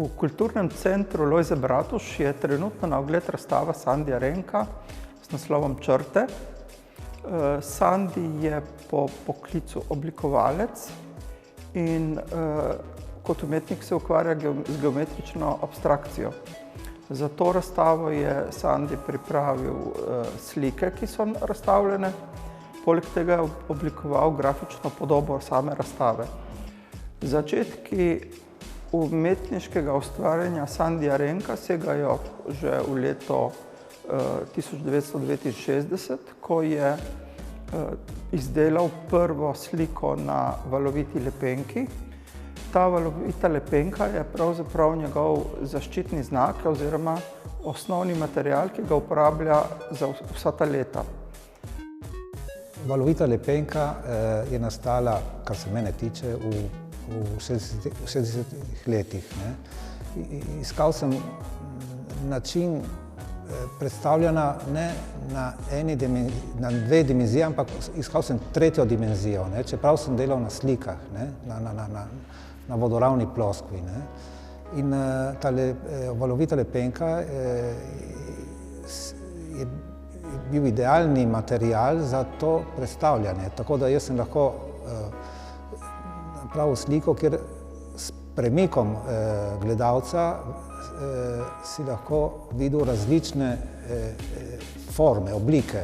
V Kulturnem centru Lojze Bratuš je trenutno na ogled razstava Sandija Renka s naslovom Črte. Sandi je po poklicu oblikovalec in kot umetnik se ukvarja z geometrično abstrakcijo. Za to razstavo je Sandi pripravil slike, ki so razstavljene, poleg tega je oblikoval grafično podobo same razstave. Začetki umetniškega ustvarjanja Sandija Renka segajo že v leto 1969, ko je izdelal prvo sliko na valoviti lepenki. Ta valovita lepenka je pravzaprav njegov zaščitni znak oziroma osnovni material, ki ga uporablja za vsa ta leta. Valovita lepenka je nastala, kar se mene tiče, v 60-ih letih. Iskal sem način predstavljanja ne na dve dimenziji, ampak iskal sem tretjo dimenzijo, čeprav sem delal na slikah, na vodoravni ploskvi. In ta valovita lepenka je bil idealni material za to predstavljanje. Tako da jaz sem lahko napravil sliko, kjer s premikom gledalca si lahko videl različne forme, oblike.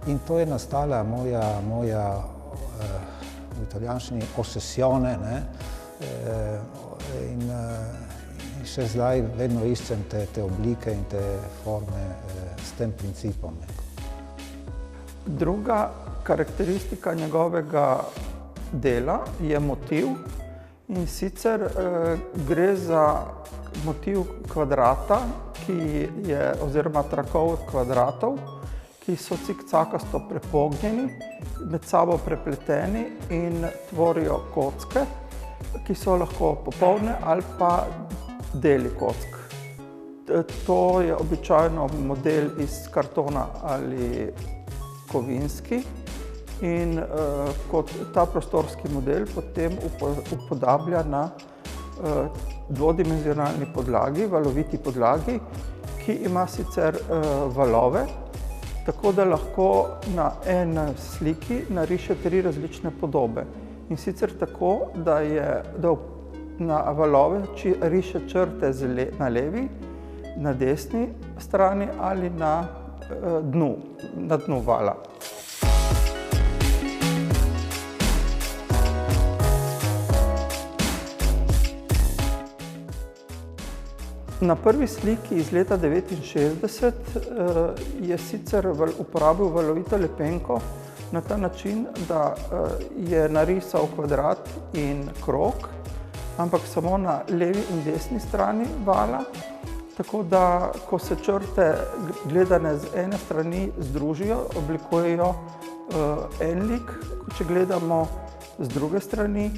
In to je nastala moja v italijanščini ossessione, in še zdaj vedno iščem te oblike in te forme s tem principom. Druga karakteristika njegovega dela je motiv, in sicer gre za motiv kvadrata, oziroma trakov kvadratov, ki so cikcakasto prepognjeni, med sabo prepleteni in tvorijo kocke, ki so lahko popolne ali pa deli kock. To je običajno model iz kartona ali kovinski in kot ta prostorski model potem upodablja na dvodimenzionalni podlagi, valoviti podlagi, ki ima sicer valove, tako da lahko na eni sliki nariše tri različne podobe. In sicer tako, da na valove riše črte na levi, na desni strani ali na dnu vala. Na prvi sliki iz leta 1969 je sicer uporabil valovito lepenko na ta način, da je narisal kvadrat in krog, ampak samo na levi in desni strani vala, tako da, ko se črte gledane z ene strani združijo, oblikujejo en lik, če gledamo z druge strani,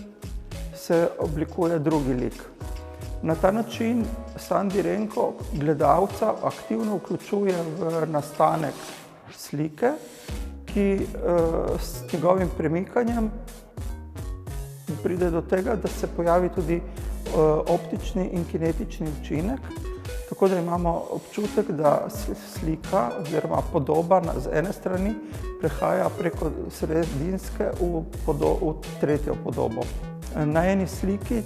se oblikuje drugi lik. Na ta način Sandi Renko gledalca aktivno vključuje v nastanek slike, ki s njegovim premikanjem pride do tega, da se pojavi tudi optični in kinetični učinek, tako da imamo občutek, da slika oziroma podoba z ene strani prehaja preko sredinske v tretjo podobo. Na eni sliki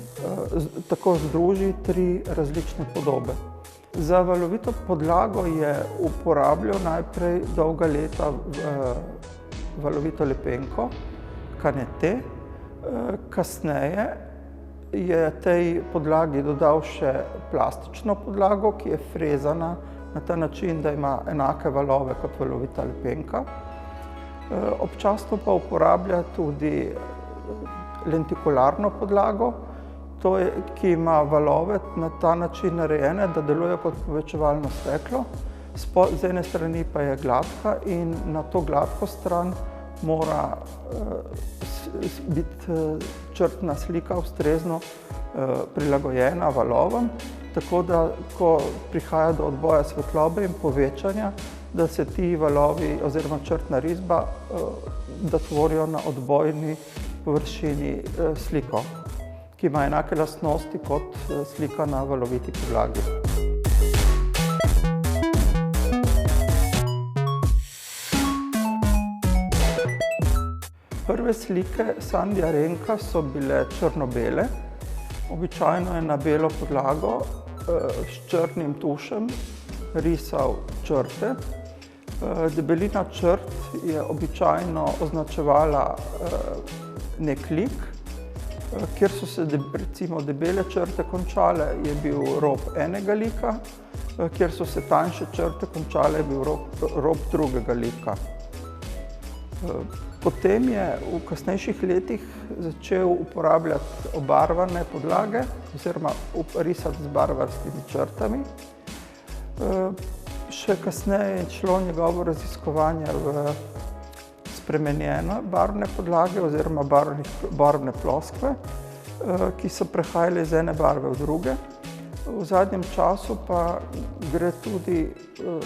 tako združi tri različne podobe. Za valovito podlago je uporabljal najprej dolga leta valovito lepenko, kanete. Kasneje je tej podlagi dodal še plastično podlago, ki je frezana na ta način, da ima enake valove kot valovita lepenka. Občasno pa uporablja tudi lentikularno podlago, ki ima valove na ta način narejene, da deluje kot povečevalno steklo. Z ene strani pa je gladka in na to gladko stran mora biti črtna slika ustrezno prilagojena valovom, tako da, ko prihaja do odboja svetlobe in povečanja, da se ti valovi oziroma črtna risba da tvorijo na odbojni površini sliko. ki ima enake lastnosti kot slika na valoviti podlagi. Prve slike Sandija Renka so bile črno-bele. Običajno je na belo podlago s črnim tušem risal črte. Debelina črt je običajno označevala nek lik. Kjer so se recimo debele črte končale, je bil rob enega lika, kjer so se tanjše črte končale, je bil rob drugega lika. Potem je v kasnejših letih začel uporabljati obarvane podlage oziroma risati z barvarskimi črtami. Še kasneje je šlo njegovo raziskovanje v spremenjene barvne podlage oziroma barvne ploskve, ki so prehajale iz ene barve v druge. V zadnjem času pa gre tudi v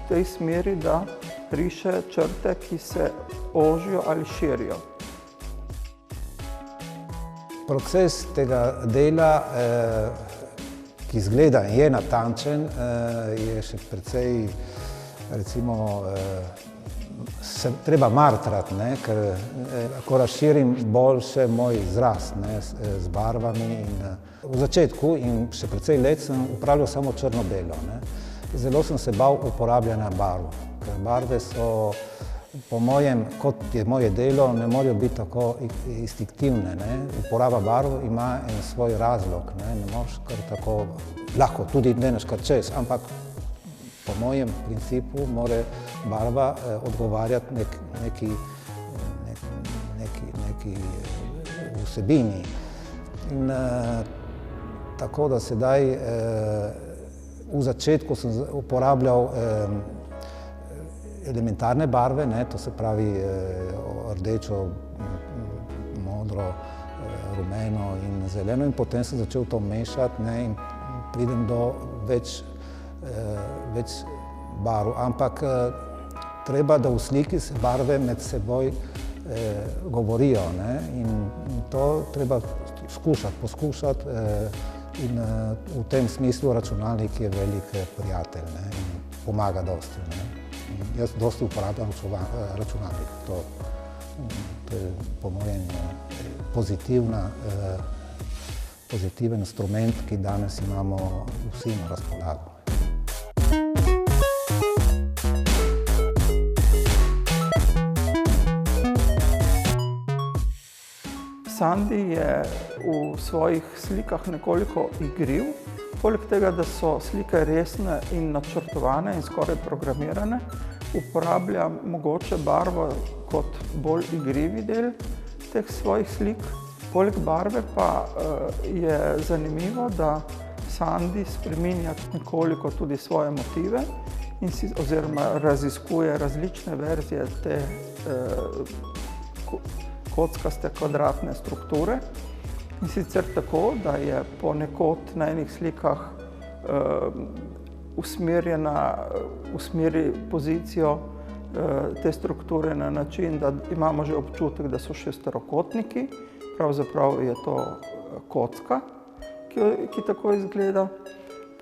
tej smeri, da riše črte, ki se ožijo ali širijo. Proces tega dela, ki izgleda in je natančen, je še precej, recimo, se treba matrati, ker ko razširim boljše moj izraz z barvami. V začetku in še precej let sem uporabljal samo črno-belo. Zelo sem se bal uporabljanja barv, ker barve so, po mojem, kot je moje delo, ne morajo biti tako instinktivne. Uporaba barv ima en svoj razlog, ne moreš kar tako, lahko tudi deneš kar čez, ampak po mojem principu mora barva odgovarjati neki vsebini. In tako da sedaj v začetku sem uporabljal elementarne barve, to se pravi rdečo, modro, rumeno in zeleno, in potem sem začel to mešati in pridem do več barv. Ampak treba, da v sliki se barve med seboj govorijo, in to treba poskušati, in v tem smislu računalnik je velik prijatelj in pomaga dosti. Jaz dosti uporabljam računalnik. To je po mojem pozitiven instrument, ki danes imamo vsi na razpolago. Sandi je v svojih slikah nekoliko igriv. Poleg tega, da so slike resne in načrtovane in skoraj programirane, uporablja mogoče barvo kot bolj igrivi del teh svojih slik. Poleg barve pa je zanimivo, da Sandi spreminja nekoliko tudi svoje motive oziroma raziskuje različne verzije te kockaste kvadratne strukture. In sicer tako, da je ponekod na enih slikah usmeri pozicijo te strukture na način, da imamo že občutek, da so šesterokotniki. Pravzaprav je to kocka, ki tako izgleda.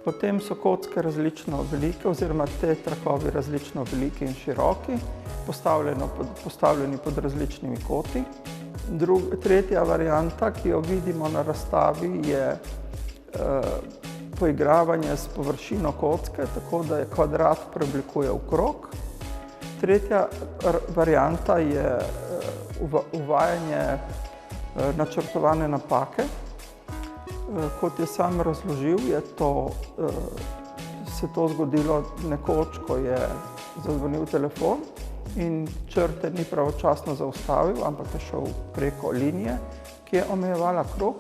Potem so kocke različno velike oziroma te trakovi različno veliki in široki, postavljeni pod različnimi koti. Tretja varianta, ki jo vidimo na razstavi, je poigravanje s površino kocke, tako da je kvadrat preoblikuje v krog. Tretja varianta je uvajanje načrtovane napake. Kot je sam razložil, se to zgodilo nekoč, ko je zazvonil telefon in črte ni pravočasno zaustavil, ampak je šel preko linije, ki je omejevala krog.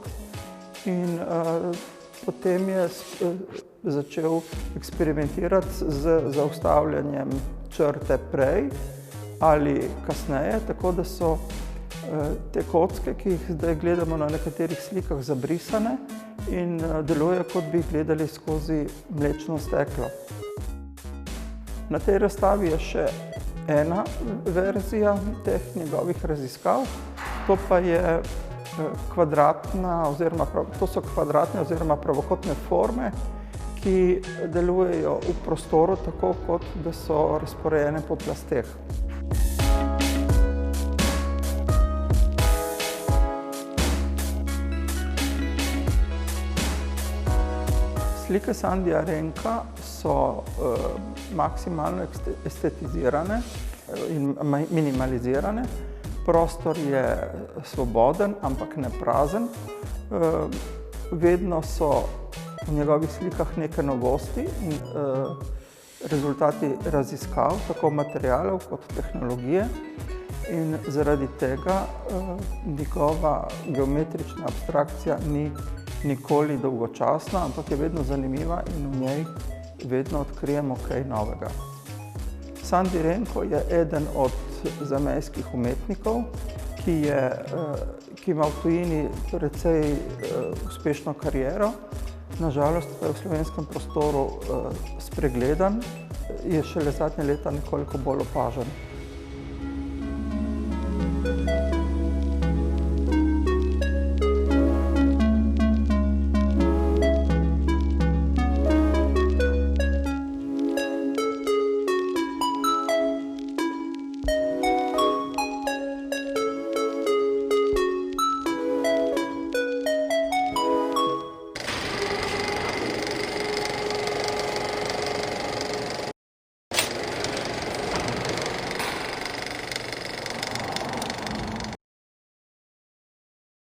In potem je začel eksperimentirati z zaustavljanjem črte prej ali kasneje, tako da so te kocke, ki jih zdaj gledamo na nekaterih slikah, zabrisane in delujejo, kot bi jih gledali skozi mlečno steklo. Na tej razstavi je še ena verzija teh njegovih raziskav, to pa je to so kvadratne oziroma pravokotne forme, ki delujejo v prostoru tako, kot da so razporejene po plasteh. Slike Sandija Renka so maksimalno estetizirane in minimalizirane. Prostor je svoboden, ampak ne prazen. Vedno so v njegovih slikah neke novosti in rezultati raziskav, tako materialov kot tehnologije. In zaradi tega njegova geometrična abstrakcija ni nikoli dolgočasna, ampak je vedno zanimiva in v njej vedno odkrijemo kaj novega. Sandi Renko je eden od zamejskih umetnikov, ki ima v tujini precej uspešno kariero. Nažalost pa je v slovenskem prostoru spregledan, je šele zadnja leta nekoliko bolj opažen.